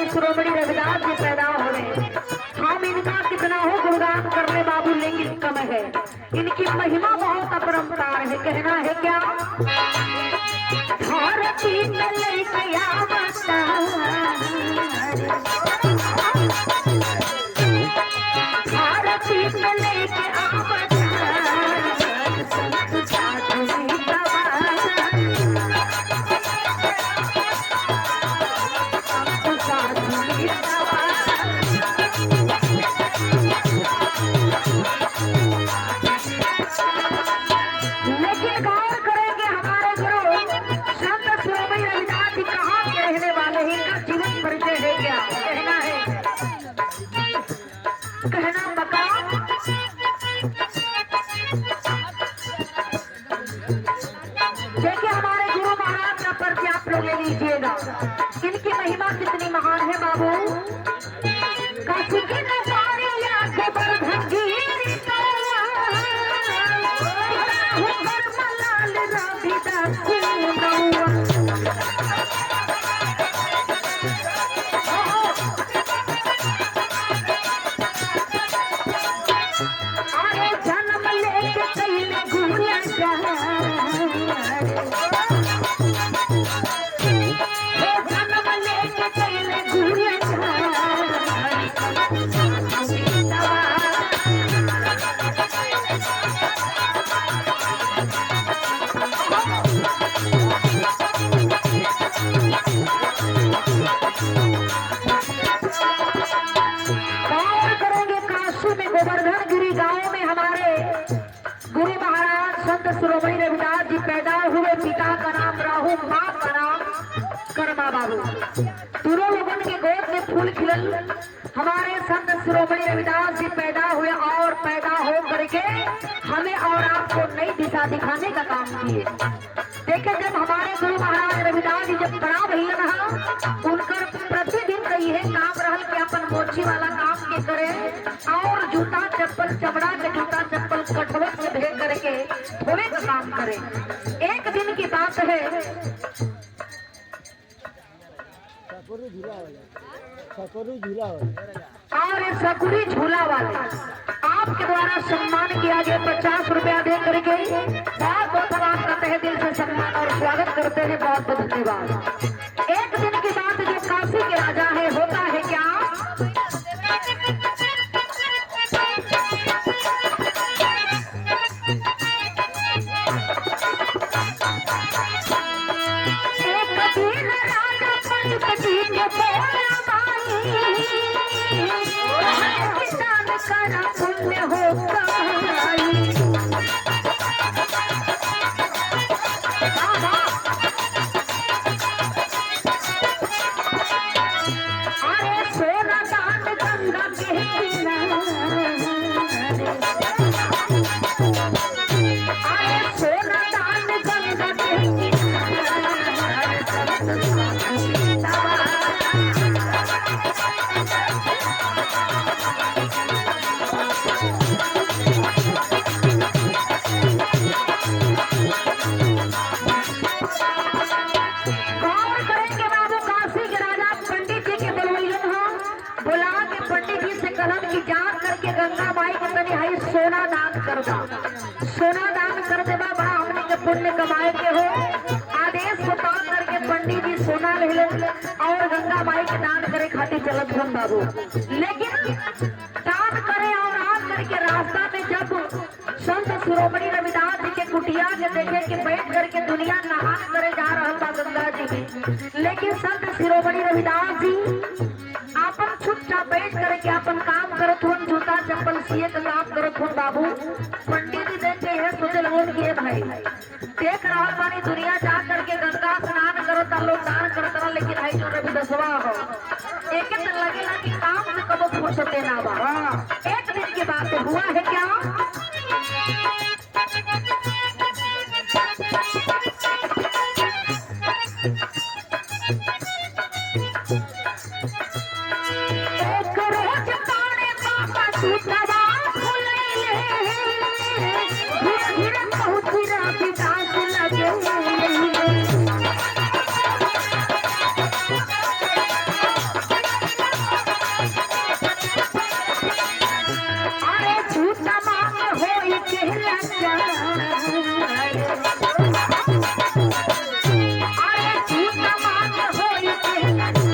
शिरोमणि रविदास जी पैदा हुए। हम इनका कितना हो गुणगान करने बाबू लेंगे कम है। इनकी महिमा बहुत अपरंपार है। कहना है क्या? धरती में लेके आवता, धरती में लेके आवता लीजिएगा। इनकी महिमा कितनी महान है बाबू। काशी के नजारे आंखें पर भंगीरी मलाल रविदास अरे जन्म लेके कैले गुला शिरोमणि रविदास जी पैदा हुए। पिता का नाम राहु, माँ का नाम कर्मा बाबू। दोनों लोगों के गोद में फूल खिलल हमारे संत शिरोमणि रविदास जी पैदा हुए और पैदा हो करके हमें और आपको नई दिशा दिखाने का काम किए। देखे जब हमारे गुरु महाराज रविदास जी जब बड़ा भैया रहा, उनकर प्रतिदिन का यह काम रहल कि अपन मोची वाला काम के करे और जूता चप्पल, चमड़ा के जूता चप्पल कठवत में भेज करके धोने का काम करे। एक दिन की बात है, और सकुरी झूला वाले आपके द्वारा सम्मान किया गया। 50 रुपया दे करके बहुत बहुत आपका तहे दिल से सम्मान और स्वागत करते हैं। बहुत बहुत धन्यवाद। एक दिन की बात जो काशी के राजा है, होता है क्या? पुण्य हो अरे सोना दान गंगा के अरे सोना दान गंगा के गंगा माई के तनी हाई सोना दान कर दो। सोना दान कर देवा बड़ा हमने के पुण्य कमाए के हो। आदेश बता करके पंडित जी सोना ले ले और गंगा माई के दान करे खातिर चलत हम बाबू। लेकिन दान करे और आ करके रास्ता में जब संत शिरोमणि रविदास जी के कुटिया के देखे के बैठ करके दुनिया नहान करे जा रहा था गंगा जी की। लेकिन संत शिरोमणि रविदास जी अपन चुपचाप बैठ करके अपन काम करत हुन, जूता चप्पल सिए का काम करत हुन बाबू। पंडित जी देखे है सोचे लगन के भाई देख रहा पानी दुनिया जा करके गंगा स्नान करत तो हुआ है क्या? एक रोज ताने पापा सूतवा खुलैले, धीरे धीरे पहुंची रविदास लगे। अरे झूठा मांग होई के लगा, अरे झूठा मांग होई के लगा।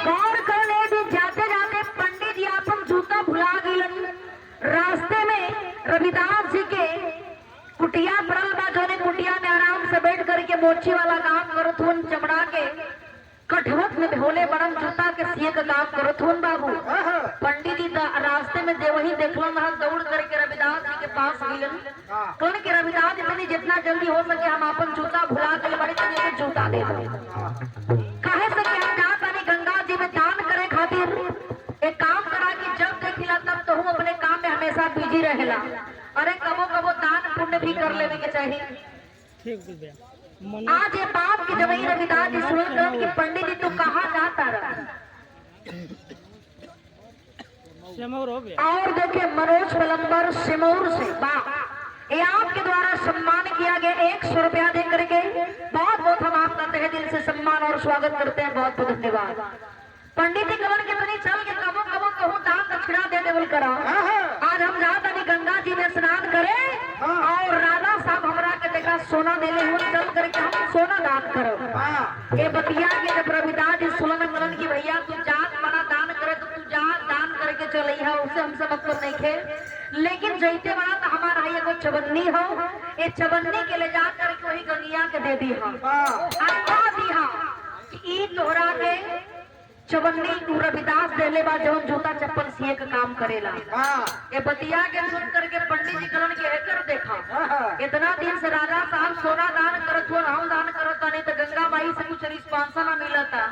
गौर करने भी जाते जाते पंडित जी अपन जूता भुला गइलन। रास्ते में रविदास जी के कुटिया पड़ल बा, जोने कुटिया में आराम से बैठ करके मोची वाला काम करत हुन, चमड़ा के कठवत में भोले बड़न जूता के सिए का काम करत हुन बाबू। पंडित जी रास्ते में देवही देखलन रहा, दौड़ करके रविदास जी के पास गइलन। कौन के रविदास जी जितना जल्दी हो सके हम अपन जूता भुला के बड़े तरीके से जूता दे दो। काहे से कि हम जात आनी गंगा जी में दान करे खातिर। एक काम करा कि जब देखिला तब तो हम अपने काम में हमेशा बिजी रहेला। अरे कबो कबो दान पुण्य भी कर लेने के चाहिए। आज ये बात की जब ही रविदास जी सुन कि पंडित जी तू कहाँ जाता रहा, और देखे मनोज पलम्बर सिमौर से ये आपके द्वारा सम्मान किया गया 100 रुपया दे करके। बहुत बहुत हम आपका तहे दिल से सम्मान और स्वागत करते हैं, बहुत बहुत धन्यवाद। पंडित जी कवन कितनी चल के कबो कबो कहूँ दान दक्षिणा दे देवल करा। आज हम जात अभी गंगा जी में स्नान करे और राधा साहब हमरा के देखा सोना देले हुए, चल करके हम सोना दान करो। ये बतिया के जब रविदास जी सुलन गलन की भैया तू जात बड़ा दान करे तो तू जा दान करके चल है, उससे हमसे मतलब नहीं खे। लेकिन जैते बड़ा तो हमारा है एगो चवन्नी हो, ये चवन्नी के ले जा करके वही गंगिया के दे दी हम दी हम ई तोहरा के चवन्नी तू रविदास देले बा जौन जूता चप्पल सिए का काम करेला। ये बतिया के सुन करके पंडित जी कलन के एकर देखा। इतना दिन से राजा साहब सोना दान करत हो, हम दान करत नहीं तो गंगा माई से कुछ रिस्पांस ना मिलता।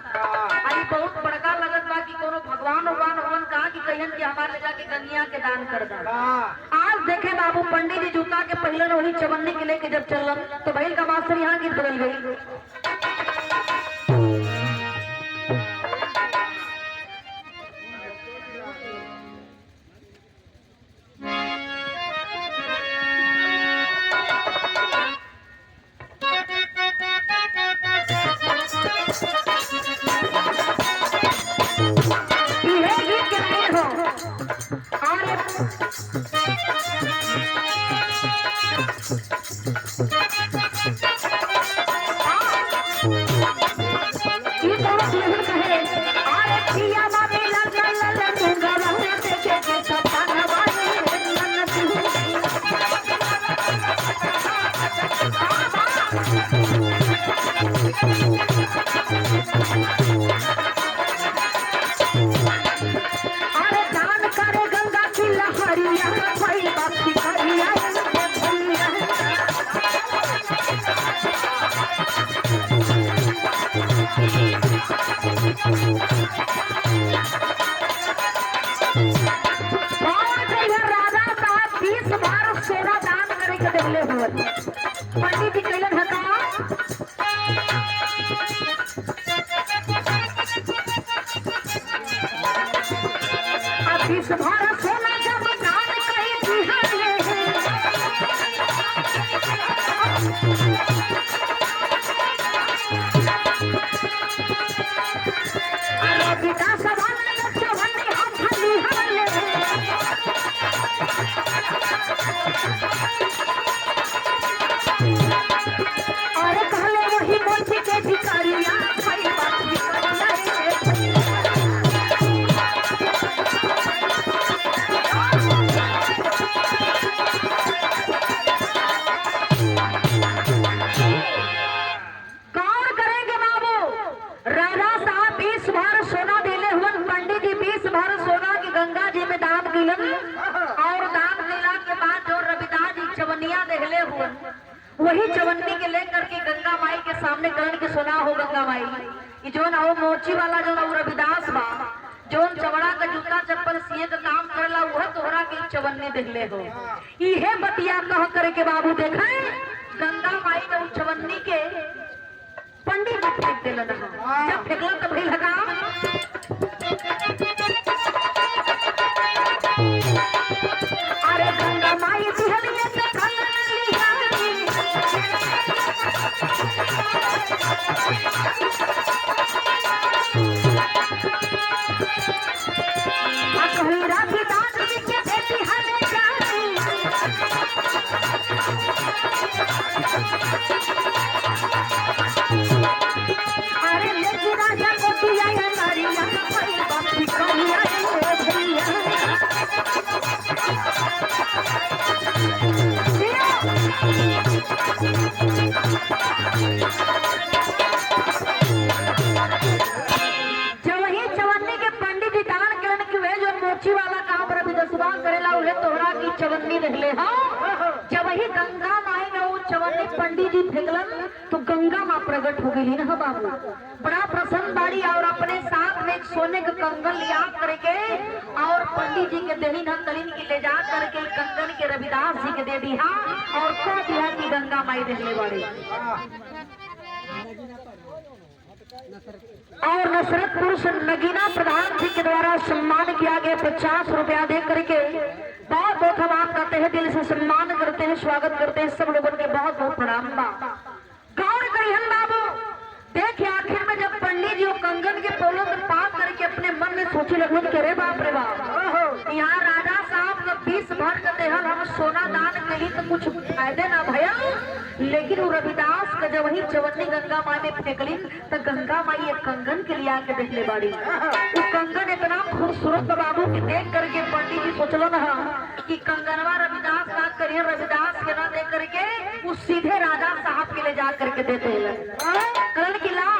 आई बहुत बड़का लगत बा कि कोनो भगवान भगवान भगवान कहा कि कहन कि हमारे ले जाके गंगिया के दान कर दा। आज देखे बाबू पंडित जी जूता के पहले वही चवन्नी के लेके जब चलन तो भैल का बात यहाँ गीत बदल गई। पंडित जी कैलन है का भर सोना जब दान कही दिहाले पिता सवाल हम फली हले और कहले वही मोची के भिखारिया भाई बात भिखारिया चवन्नी के लेकर के गंगा माई के सामने करण के सुना हो गंगा माई ये जो ना हो मोची वाला जो ना रविदास बा जोन चवड़ा का जूता चप्पल सिए का काम करला वह तोहरा के चवन्नी देखले हो इहे बतिया कह करे के बाबू देखे गंगा माई ने उस चवन्नी के पंडित जी फेंक देलन जब फेंकला तो भई लगा अरे गंगा माई दिहलिए से कंगन लिया कहीरा की दान के बेटी हने जानी अरे लेकी राजा को दिया या नारिया भाई बापी कहिया रे भैया चवन्नी निकले हाँ जब वही गंगा माई में वो चवन्नी पंडित जी फेंकलन तो गंगा माँ प्रकट हो गई ना बाबू बड़ा प्रसन्न बाड़ी और अपने साथ में एक सोने का कंगन लिया करके और पंडित जी के देही न तलीन की ले जा करके कंगन के रविदास जी के दे दी हाँ और कह दिया कि गंगा माई देखने वाली और नसरतपुर से नगीना प्रधान जी के द्वारा सम्मान किया गया 50 रुपया दे करके बहुत बहुत हम आपका तहे दिल से सम्मान करते हैं स्वागत करते हैं सब लोगों के बहुत बहुत प्रणाम गौर करिहन बाबू देखिए आखिर में जब पंडित जी कंगन के पोलों में पास करके अपने मन में सोचे लगन के रे बाप यहाँ राजा साहब का 20 भर का देहल हम सोना दान कही तो कुछ फायदे ना भया लेकिन वो रविदास का जब वही चवन्नी गंगा माई में फेंकली तो गंगा माई एक कंगन के लिए आके देख ले बाड़ी वो कंगन इतना खूबसूरत बाबू के देख करके पंडित जी सोचलो ना कि कंगनवा रविदास ना करिए रविदास के ना देख करके वो सीधे राजा साहब के ले जा करके देते करण की ला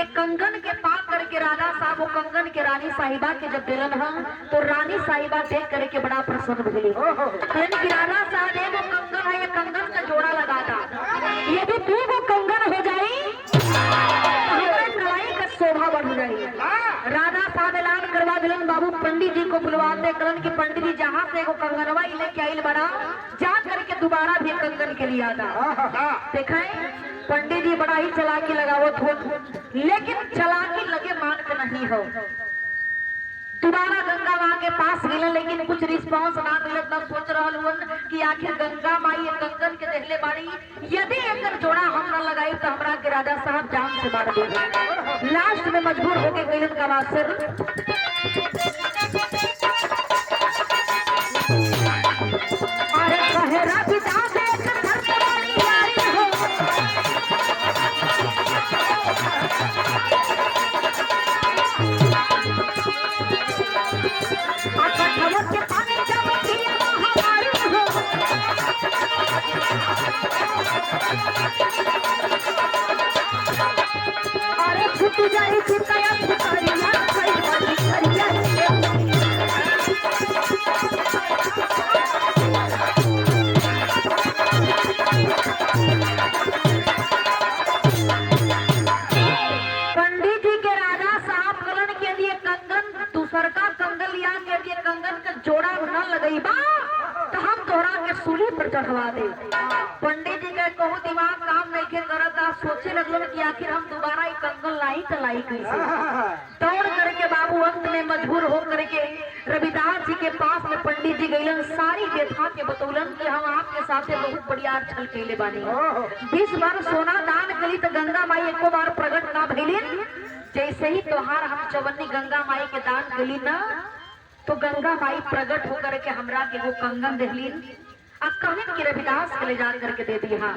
एक कंगन के पास करके राजा साहब वो कंगन के रानी साहिबा के जब दिलन हम तो रानी साहिबा देख करके बड़ा प्रसन्न भइली करण की राजा साहब एगो कंगन है ये कंगन का जोड़ा लगा था ये भी दो गो कंगन हो जाई हमारे कलाई का शोभा बढ़ जाई राजा साहब ऐलान करवा दिलन बाबू पंडित जी को बुलवा दे करण की पंडित जी जहाँ से एगो कंगनवा लेके आइल बना जा करके दोबारा भी कंगन के लिए आता देखाए पंडित जी बड़ा ही चलाकी लगावत हो लेकिन चलाकी लगे मान के नहीं हो दोबारा गंगा माँ के पास गए लेकिन कुछ रिस्पांस ना मिलत ना सोच रहा कि आखिर गंगा माई कंगन के देखले बाड़ी यदि एक जोड़ा हम न लगाई तो हमरा के राजा साहब जान से मार देंगे लास्ट में मजबूर होके गइलन का मास्टर अरे कहे रविदास अरे छुट जाए छुटाया छुटारिया पंडित जी के राजा साहब कलन के लिए कंगन दूसर का कंगन लिया के लिए कंगन का जोड़ा न लगई बा तो हम तोहरा के सूली पर चढ़वा दे पंडित जी के कहूँ दिमाग काम नहीं के करता सोचे लगल कि आखिर हम दोबारा एक कंगन लाई तो लाई कैसे दौड़ करके बाबू अंत में मजबूर हो करके रविदास जी के पास में पंडित जी गइलन सारी व्यथा के बतौलन कि हम आपके साथ बहुत बढ़िया छल कैले बानी 20 बार सोना दान करी तो गंगा माई एको बार प्रकट ना भइलिन जैसे ही त्योहार हम चवन्नी गंगा माई के दान करी ना तो गंगा माई प्रकट होकर के हमरा के वो कंगन देहलीन अब कहने की रविदास के ले जा करके दे दी हाँ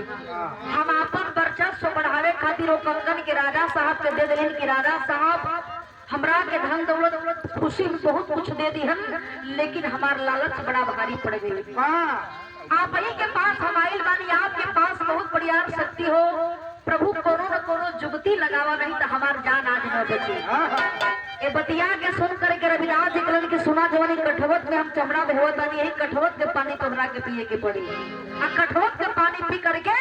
हम अपन वर्चस्व बढ़ावे खातिर वो कंगन के राजा साहब के दे दिलीन कि राजा साहब हमरा के धन दौलत खुशी में बहुत कुछ दे दी हम लेकिन हमार लालच बड़ा भारी पड़ गई आप ही के पास हम आइल बानी आपके पास बहुत बढ़िया शक्ति हो प्रभु कोनो न कोनो जुगती लगावा नहीं तो हमार जान आज न बचे ए बतिया के सुन करके रविदास जी कहलन कि सुना जवानी कठवत में हम चमड़ा बेहोत बानी यही कठवत के पानी तोहरा के पिए के पड़ी आ कठवत के पानी पी करके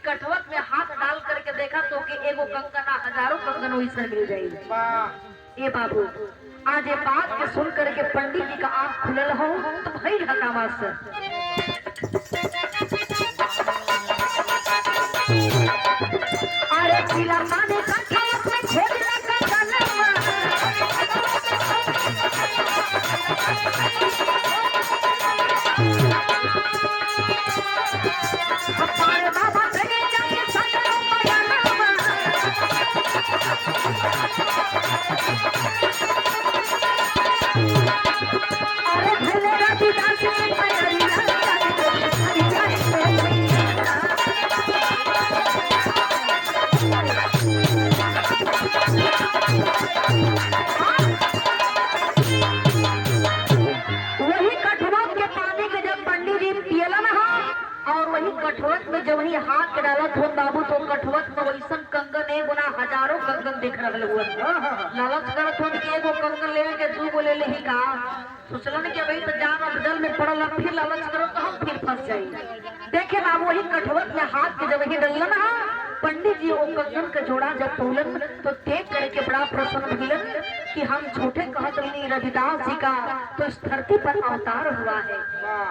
कठवत में हाथ डाल करके देखा तो कि एगो कंगन ना हजारों कंगन वही से मिल जाएगी। ए बाबू आज ये बात के सुन करके पंडित जी का आंख खुलल हो तो भाई हकामा से अरे पीला माने कंगन में खोजला कंगन हमारे बाबा कहे जाके सजनो बयाना अरे भले राती डांस में तैयारी वही कठवत के पानी के जब पंडित जी पियलन और वही कठवत में जब वही हाथ के डालत हो बाबू तो कठवत में वैसन कंगन एक गुना हजारों कंगन देख रहा हुआ लालच करत हो कि एगो कंगन लेवे के दू गो ले लेही का सोचलन कि भाई तो जान अब जल में पड़ल फिर लालच करो तो हम फिर फंस जाई। देखे बाबू वही कठवत में हाथ के जब वही डलन पंडित जी वो कंगन का जोड़ा जब तोलन तो देख करके बड़ा प्रसन्न मिलन कि हम झूठे कहत नहीं रविदास जी का तो इस धरती पर अवतार हुआ है।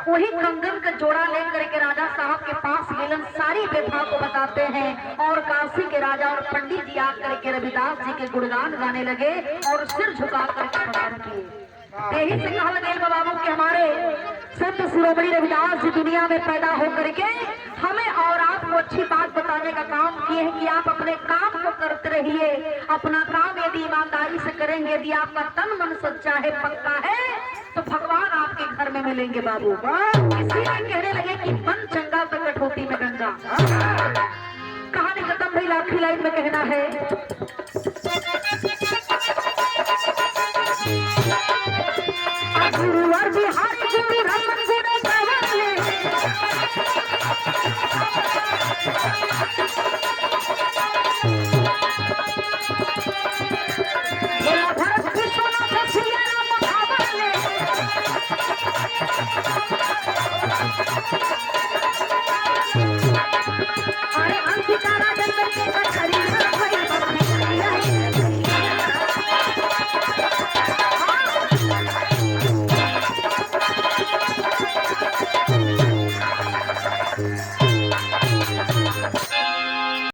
वही कंगन का जोड़ा लेकर के राजा साहब के पास मिलन सारी व्यथा को बताते हैं और काशी के राजा और पंडित जी आकर के रविदास जी के गुणगान गाने लगे और सिर झुका करके प्रणाम किए। यही से कहा गया बाबू कि हमारे संत शिरोमणि रविदास जी दुनिया में पैदा होकर के हमें और आपको अच्छी बात बताने का काम किए हैं कि आप अपने काम को करते रहिए। अपना काम यदि ईमानदारी से करेंगे, यदि आपका तन मन सच्चा है पक्का है तो भगवान आपके घर में मिलेंगे बाबू। इसीलिए कहने लगे कि मन चंगा तो कठौती में गंगा। कहानी खत्म भाई आखिरी लाइन में कहना है गुरुवर बिहारी गुरु रम